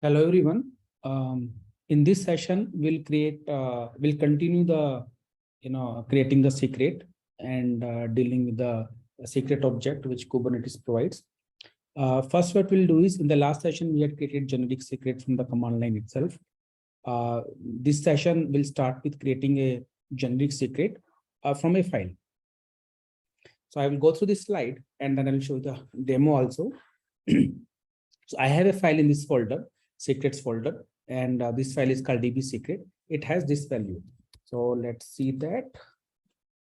Hello everyone. In this session, we'll continue the creating the secret and dealing with the secret object which Kubernetes provides. First, what we'll do is in the last session we had created generic secret from the command line itself. This session will start with creating a generic secret from a file. So I will go through this slide and then I will show the demo also. So I have a file in this folder, secrets folder, and this file is called DB secret. It has this value. So let's see that.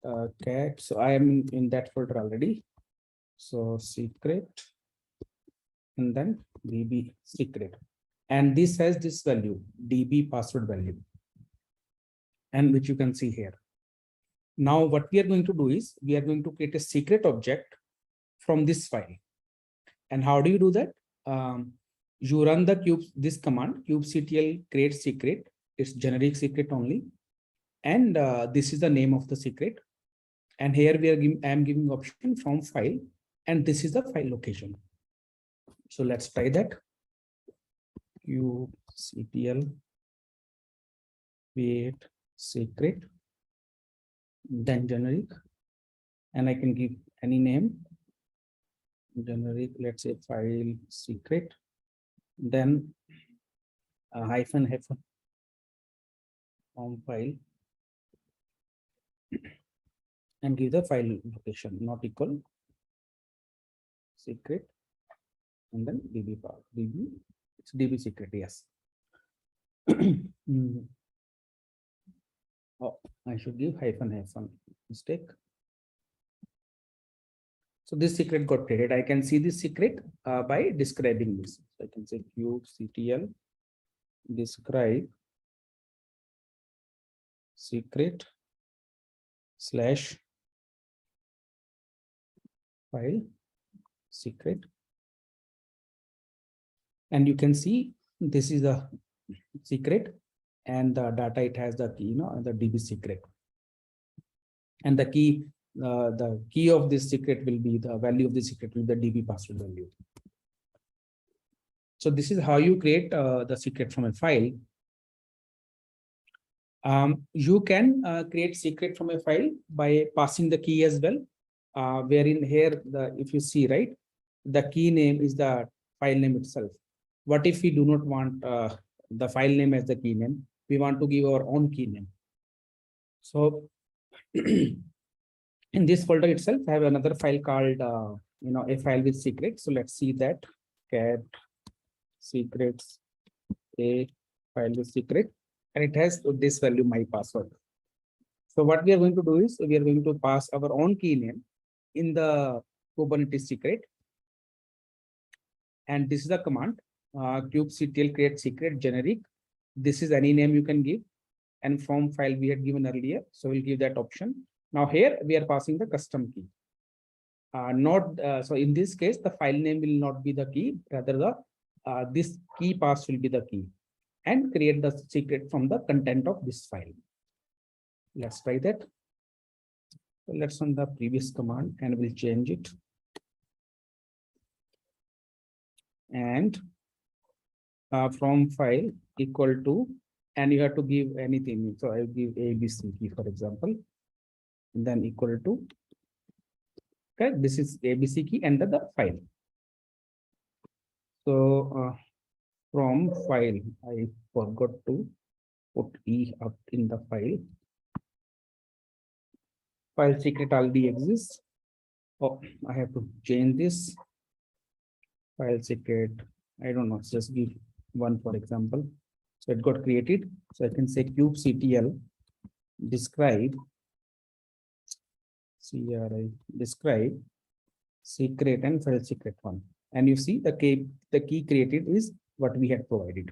Okay, so I am in that folder already. So secret, and then DB secret. And this has this value, DB password value, and which you can see here. Now what we are going to do is we are going to create a secret object from this file. And how do you do that? You run the this command, kubectl create secret. It's generic secret only. And this is the name of the secret. And here I am giving option from file, and this is the file location. So let's try that. Kubectl create secret, then generic, and I can give any name. Generic, let's say file secret, then hyphen from file, and give the file location not equal secret, and then DB it's DB secret, yes. Oh, I should give hyphen mistake. So this secret got created. I can see this secret by describing this. So I can say kubectl describe secret slash file secret. And you can see this is the secret, and the data it has the key, the DB secret. And the key of this secret will be the value of the secret will be the DB password value. So this is how you create the secret from a file. You can create secret from a file by passing the key as well. Wherein here, if you see, right, the key name is the file name itself. What if we do not want the file name as the key name? We want to give our own key name. So in this folder itself, I have another file called, a file with secrets. So let's see that cat secrets, a file with secret, and it has this value, my password. So what we are going to do is we are going to pass our own key name in the Kubernetes secret. And this is the command, kubectl create secret generic. This is any name you can give. And from file we had given earlier. So we'll give that option. Now here we are passing the custom key. So in this case, the file name will not be the key, rather this key pass will be the key, and create the secret from the content of this file. Let's try that. So let's run the previous command and we'll change it. And from file equal to, and you have to give anything. So I'll give ABC key, for example, and then equal to, okay, this is ABC key and the file. So from file, I forgot to put E up in the file. File secret already exists. Oh, I have to change this. File secret, I don't know, just give one, for example. So it got created. So I can say kubectl describe describe secret and file secret one. And you see the key created is what we had provided.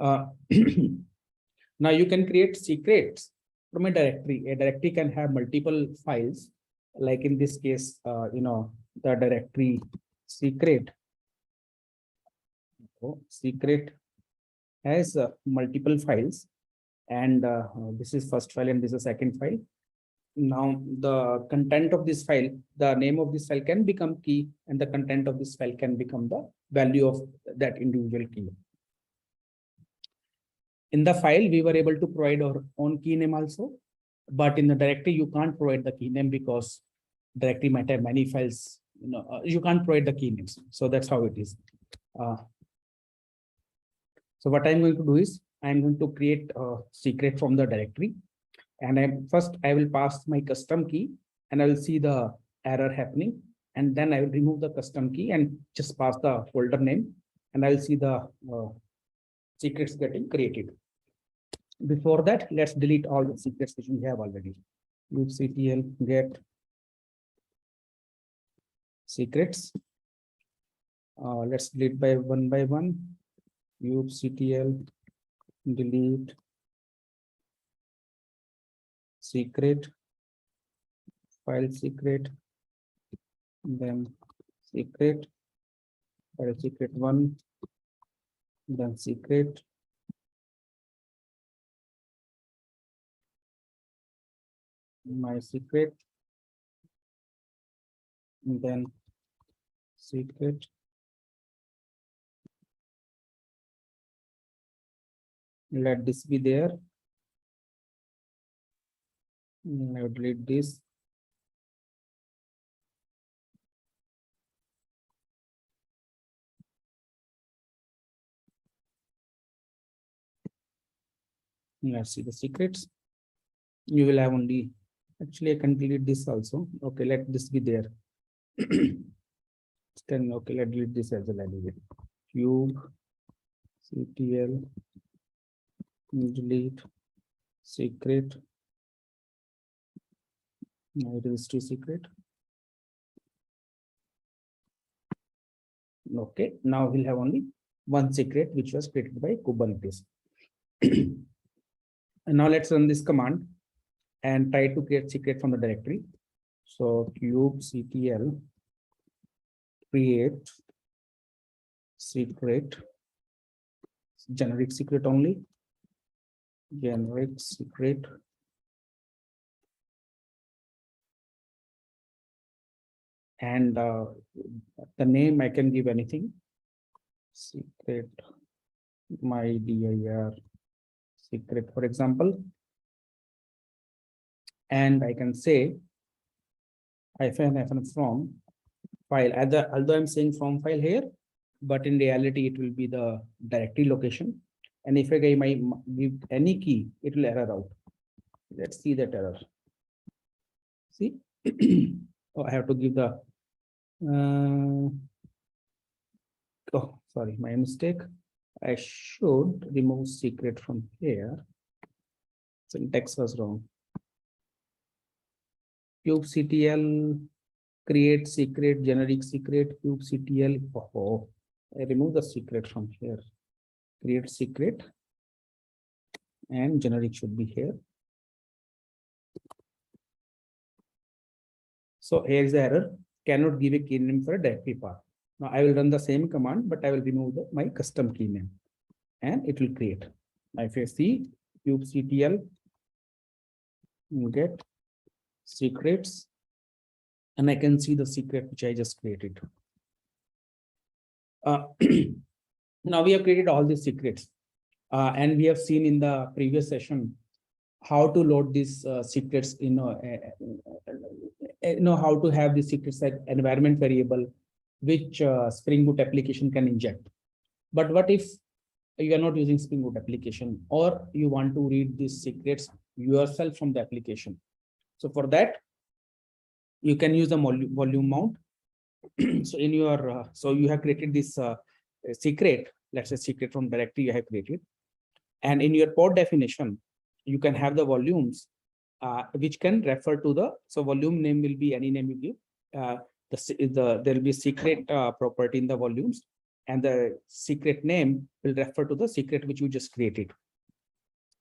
Now you can create secrets from a directory. A directory can have multiple files, like in this case, the directory secret. Secret has multiple files, and this is first file and this is second file. Now the content of this file, the name of this file can become key, and the content of this file can become the value of that individual key. In the file, we were able to provide our own key name also, but in the directory, you can't provide the key name because directory might have many files. You can't provide the key names. So that's how it is. So what I'm going to do is I'm going to create a secret from the directory. And I will pass my custom key, and I will see the error happening. And then I will remove the custom key and just pass the folder name, and I will see the secrets getting created. Before that, let's delete all the secrets which we have already. kubectl get secrets. Let's delete by one. kubectl delete secret, file secret, then secret, file secret 1, then secret, my secret, and then secret, let this be there. I will delete this. Let's see the secrets. You will have only, actually I can delete this also. Okay, let this be there. Then okay, let's delete this as well. kubectl delete secret, registry secret. Okay, now we'll have only one secret which was created by Kubernetes. And now let's run this command and try to create secret from the directory. So kubectl create secret, generic secret only, generic secret, and the name I can give anything, secret, my dir secret, for example, and I can say -, from file. Although I'm saying from file here, but in reality it will be the directory location. And if I give any key, it will error out. Let's see that error. See, oh, I have to give the. Oh, sorry, my mistake. I should remove secret from here. Syntax was wrong. kubectl create secret, generic secret, kubectl. Oh, I remove the secret from here. Create secret, and generic should be here. So here is the error. Cannot give a key name for a directory path. Now I will run the same command, but I will remove my custom key name, and it will create. Now if you see kubectl get secrets, and I can see the secret which I just created. Now we have created all these secrets, and we have seen in the previous session how to load these secrets. How to have the secrets at environment variable, which Spring Boot application can inject. But what if you are not using Spring Boot application, or you want to read these secrets yourself from the application? So for that, you can use the volume mount. So in your so you have created this secret, let's say secret from directory you have created, and in your port definition you can have the volumes which can refer to the, so volume name will be any name you give. There will be secret property in the volumes, and the secret name will refer to the secret which you just created.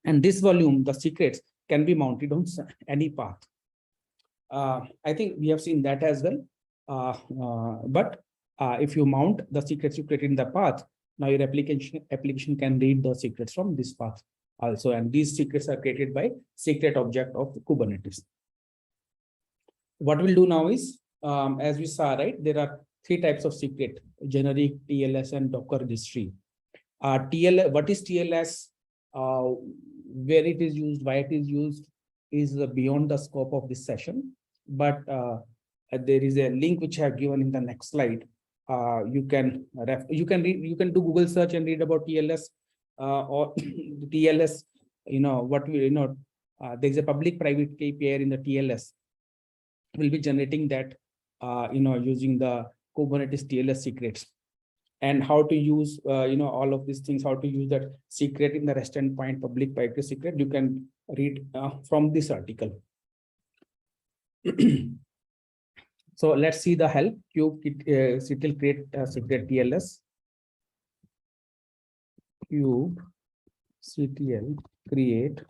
And this volume, the secrets, can be mounted on any path. I think we have seen that as well. But if you mount the secrets you created in the path, now your application can read the secrets from this path also. And these secrets are created by secret object of Kubernetes. what we'll do now is, as we saw, right, there are three types of secret: generic, TLS, and Docker registry. What is TLS? Where it is used, why it is used, is beyond the scope of this session. But there is a link which I have given in the next slide. You can read, you can do Google search and read about TLS or TLS. There's a public-private key pair in the TLS. Will be generating that, using the Kubernetes TLS secrets, and how to use, all of these things, how to use that secret in the REST endpoint, public-private secret. You can read from this article. So let's see the help. Kubectl create secret TLS. Kubectl create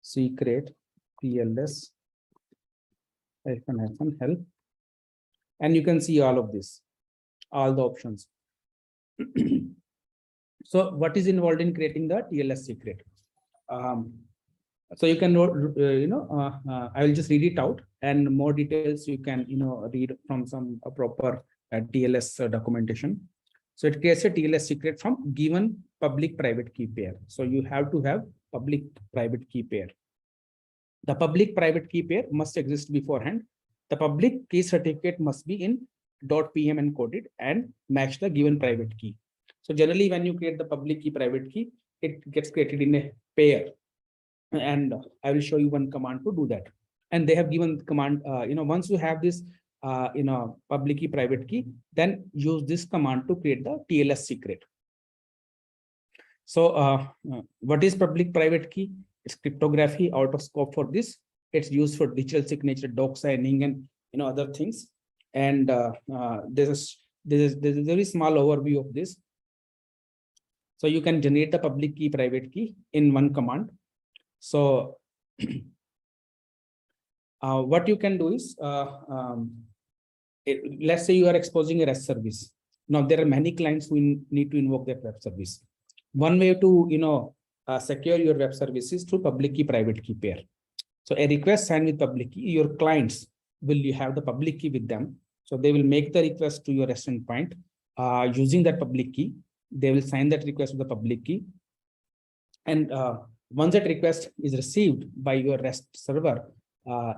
secret TLS help, and you can see all of this, all the options. So what is involved in creating the TLS secret? So you can I will just read it out, and more details you can read from some proper TLS documentation. So it creates a TLS secret from given public-private key pair. So you have to have public-private key pair. The public-private key pair must exist beforehand. The public key certificate must be in .pm encoded and match the given private key. So generally, when you create the public key private key, it gets created in a pair. And I will show you one command to do that. And they have given the command, once you have this, public key private key, then use this command to create the TLS secret. So what is public private key? It's cryptography, out of scope for this. It's used for digital signature, doc signing, and other things. And there's a very small overview of this. So you can generate the public key private key in one command. So what you can do is, let's say you are exposing a REST service. Now there are many clients who need to invoke their web service. One way to secure your web service is through public key private key pair. So a request signed with public key, your clients will have the public key with them. So they will make the request to your REST endpoint using that public key. They will sign that request with the public key. And once that request is received by your REST server,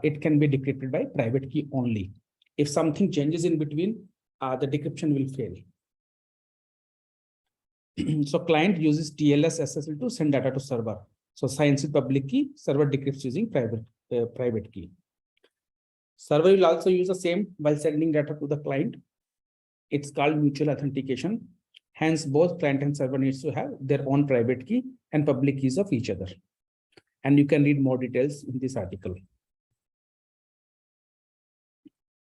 it can be decrypted by private key only. If something changes in between, the decryption will fail. So client uses TLS SSL to send data to server. So signs with public key, server decrypts using private key. Server will also use the same while sending data to the client. It's called mutual authentication. Hence, both client and server needs to have their own private key and public keys of each other. And you can read more details in this article.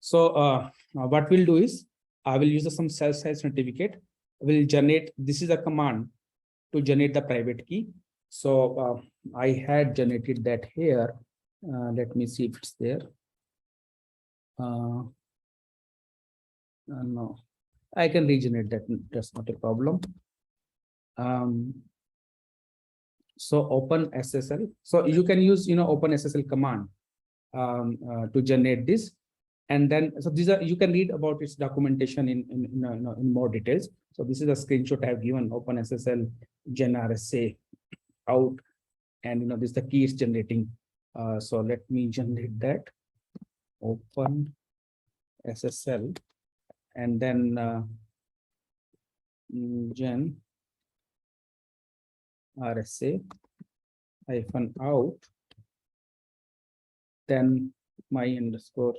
So what we'll do is, I will use some self-signed certificate. Will generate, this is a command to generate the private key. So I had generated that here. Let me see if it's there. No, I can regenerate that. That's not a problem. So open SSL. So you can use open SSL command to generate this. And then, so these are, you can read about its documentation in more details. So this is a screenshot I have given, OpenSSL gen RSA out, and this is the key it's generating. So let me generate that open SSL, and then gen RSA -out, then my underscore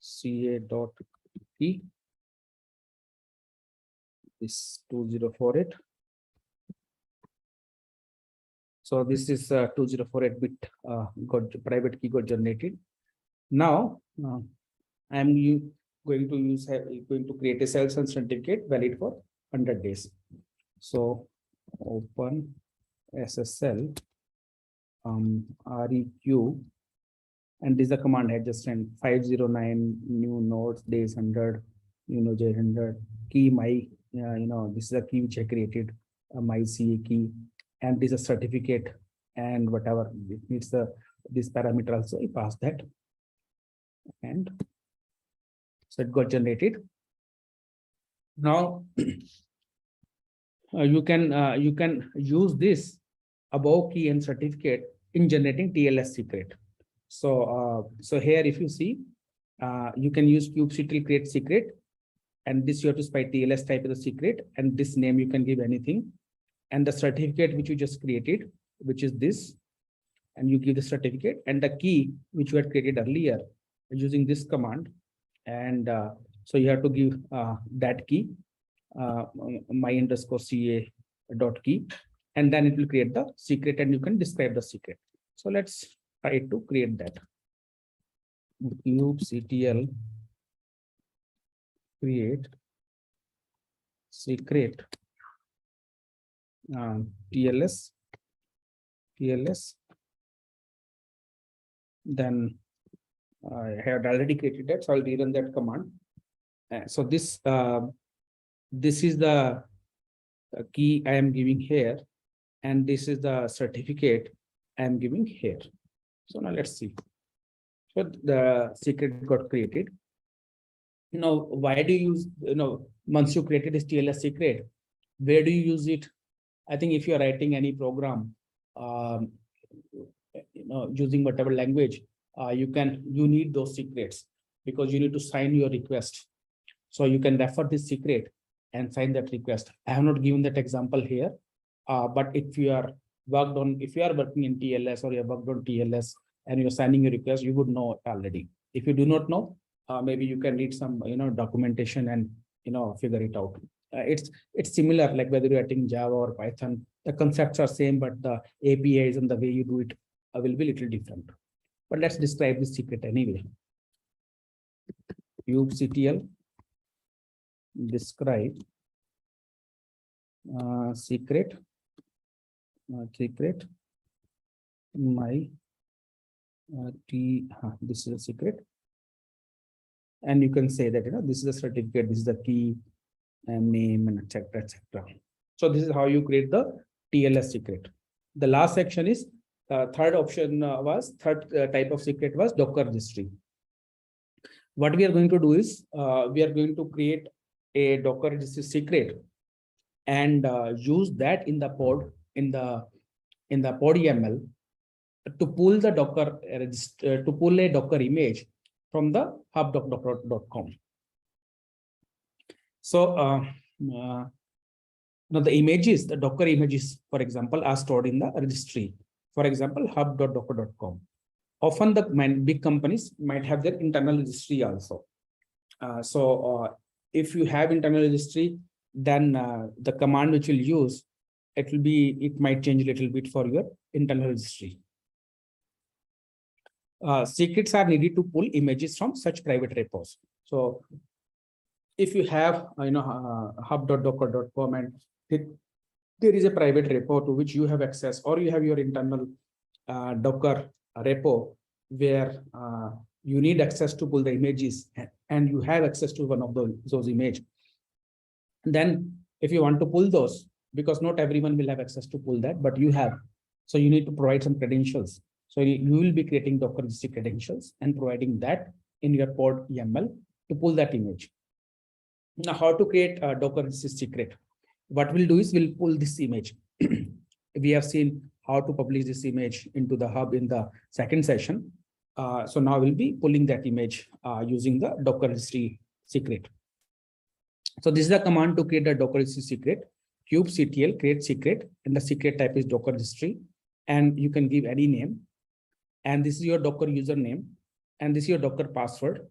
ca.p, this 2048. So this is 2048-bit private key got generated. Now I'm going to create a self-signed certificate valid for 100 days. So open SSL req, and this is the command I just sent, 509 new nodes days 100 j100 key my this is a key which I created, my CA key, and this is a certificate, and whatever it needs the this parameter also, I pass that. And so it got generated. Now you can use this above key and certificate in generating TLS secret. So so here if you see, you can use kubectl create secret, and this you have to spy TLS type of the secret, and this name you can give anything, and the certificate which you just created, which is this, and you give the certificate and the key which you had created earlier using this command. And so you have to give that key, my_ca dot key, and then it will create the secret, and you can describe the secret. So let's try to create that. kubectl create secret TLS, then I have already created that, so I'll rerun that command. So this is the key I am giving here, and this is the certificate I am giving here. So now let's see. So the secret got created. Now, why do you use, once you created this TLS secret, where do you use it? I think if you're writing any program, using whatever language, you need those secrets, because you need to sign your request. So you can refer this secret and sign that request. I have not given that example here, but if you are working in TLS, or you have worked on TLS and you're signing your request, you would know already. If you do not know, maybe you can read some documentation and figure it out. It's similar, like whether you're writing Java or Python, the concepts are same, but the APIs and the way you do it will be a little different. But let's describe this secret anyway. kubectl describe secret my this is a secret, and you can say that this is a certificate, this is the key and name, and etc. etc. So this is how you create the TLS secret. The last section is third type of secret was Docker registry. What we are going to do is we are going to create a Docker registry secret and use that in the pod pod YAML to pull the Docker to pull a Docker image from the hub.docker.com. So now the images, the Docker images, for example, are stored in the registry. For example, hub.docker.com. Often the big companies might have their internal registry also. If you have internal registry, then the command which you'll use, it might change a little bit for your internal registry. Secrets are needed to pull images from such private repos. So if you have hub.docker.com and there is a private repo to which you have access, or you have your internal Docker repo where you need access to pull the images, and you have access to one of those images, then if you want to pull those, because not everyone will have access to pull that, but you have, so you need to provide some credentials. So you will be creating Docker registry credentials and providing that in your pod YAML to pull that image. Now, how to create a Docker registry secret? What we'll do is we'll pull this image. We have seen how to publish this image into the hub in the second session. So now we'll be pulling that image using the Docker registry secret. So this is the command to create a Docker registry secret. kubectl create secret, and the secret type is Docker registry, and you can give any name. And this is your Docker username, and this is your Docker password,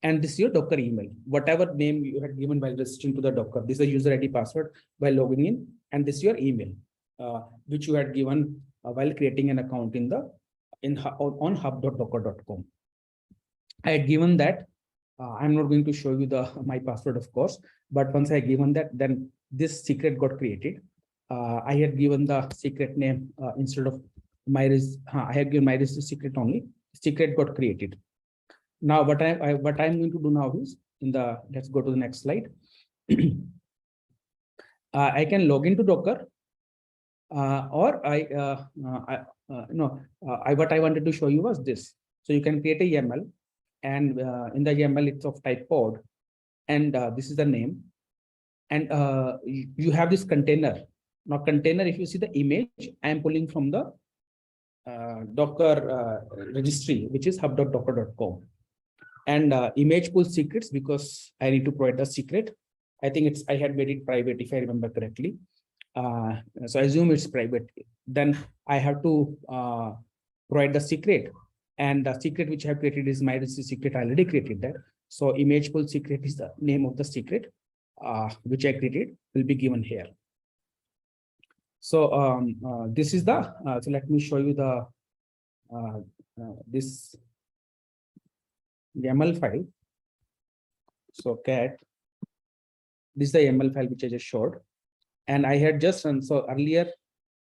and this is your Docker email. Whatever name you had given while registering to the Docker, this is a user ID password by logging in, and this is your email, which you had given while creating an account on hub.docker.com. I had given that. I'm not going to show you my password, of course, but once I had given that, then this secret got created. I had given the secret name instead of I had given my registry secret only. Secret got created. Now, what I'm going to do now is let's go to the next slide. I can log into Docker, or what I wanted to show you was this. So you can create a YAML, and in the YAML it's of type pod, and this is the name, and you have this container. Now container, if you see the image, I am pulling from the Docker registry, which is hub.docker.com, and image pool secrets, because I need to provide the secret. I think I had made it private, if I remember correctly. So I assume it's private. Then I have to provide the secret, and the secret which I have created is my registry secret. I already created that. So image pool secret is the name of the secret which I created, will be given here. So this is the, so let me show you the this YAML file. So cat, this is the YAML file which I just showed, and I had just run. So earlier,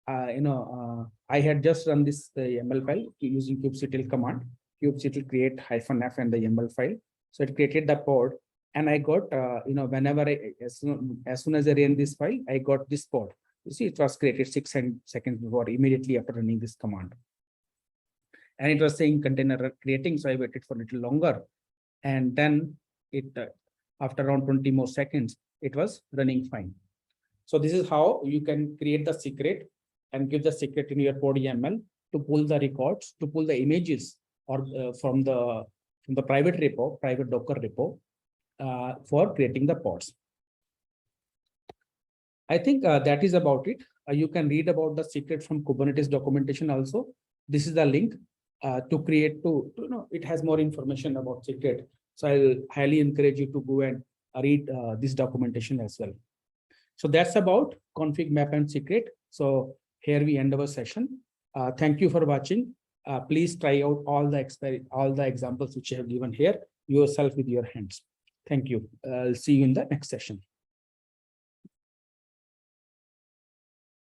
I had just run this YAML file using kubectl command. Kubectl create -f and the YAML file. So it created the pod, and I got whenever as soon as I ran this file, I got this pod. You see, it was created 6 seconds before, immediately after running this command. And it was saying container creating, so I waited for a little longer, and then it after around 20 more seconds, it was running fine. So this is how you can create the secret and give the secret in your pod YAML to pull the records, to pull the images, or from the private repo, private Docker repo, for creating the pods. I think that is about it. You can read about the secret from Kubernetes documentation also. This is the link to create, it has more information about secret. So I'll highly encourage you to go and read this documentation as well. So that's about config map and secret. So here we end our session. Thank you for watching. Please try out all the examples which I have given here yourself with your hands. Thank you. I'll see you in the next session.